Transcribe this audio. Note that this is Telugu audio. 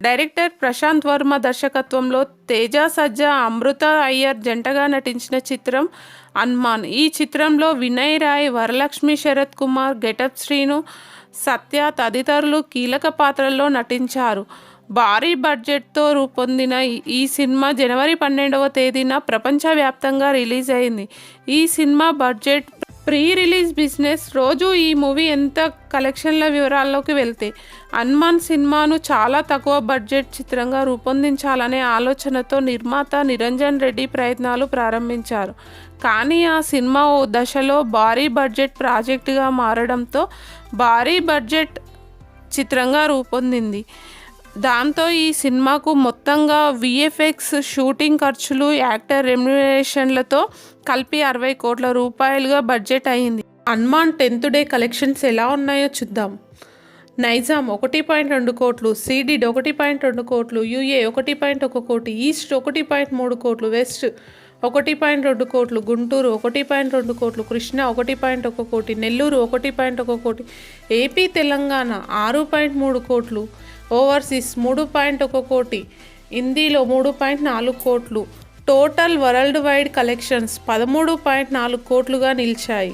డైరెక్టర్ ప్రశాంత్ వర్మ దర్శకత్వంలో తేజ సజ్జా అమృత అయ్యర్ జంటగా నటించిన చిత్రం హనుమాన్. ఈ చిత్రంలో వినయ్ రాయ్, వరలక్ష్మి శరత్ కుమార్, గెటప్ శ్రీను, సత్య తదితరులు కీలక పాత్రల్లో నటించారు. భారీ బడ్జెట్తో రూపొందిన ఈ సినిమా జనవరి 12వ తేదీన ప్రపంచవ్యాప్తంగా రిలీజ్ అయింది. ఈ cinema budget, pre release business, రోజు ఈ మూవీ ఎంత కలెక్షన్ల వివరాల్లోకి వెళ్తే, హనుమాన్ సినిమాను చాలా తక్కువ బడ్జెట్ చిత్రంగా రూపొందించాలనే ఆలోచనతో నిర్మాత నిరంజన్ రెడ్డి ప్రయత్నాలు ప్రారంభించారు. కానీ ఆ సినిమా ఓ దశలో భారీ బడ్జెట్ ప్రాజెక్టుగా మారడంతో భారీ బడ్జెట్ చిత్రంగా రూపొందింది. దాంతో ఈ సినిమాకు మొత్తంగా విఎఫ్ఎక్స్, షూటింగ్ ఖర్చులు, యాక్టర్ రెమ్యునరేషన్లతో కలిపి 60 కోట్ల రూపాయలుగా బడ్జెట్ అయింది. హనుమాన్ 10th డే కలెక్షన్స్ ఎలా ఉన్నాయో చూద్దాం. నైజాం 1.2 కోట్లు, సీడెడ్ 1.2 కోట్లు, యూఏ 1.1 కోటి, ఈస్ట్ 1.3 కోట్లు, వెస్ట్ 1.2 కోట్లు, గుంటూరు 1.2 కోట్లు, కృష్ణా 1.1 కోటి, నెల్లూరు 1.1 కోటి, ఏపీ తెలంగాణ 6.3 కోట్లు, ఓవర్సీస్ 3.1 కోటి, హిందీలో 3.4 కోట్లు. టోటల్ వరల్డ్ వైడ్ కలెక్షన్స్ 13.4 కోట్లుగా నిలిచాయి.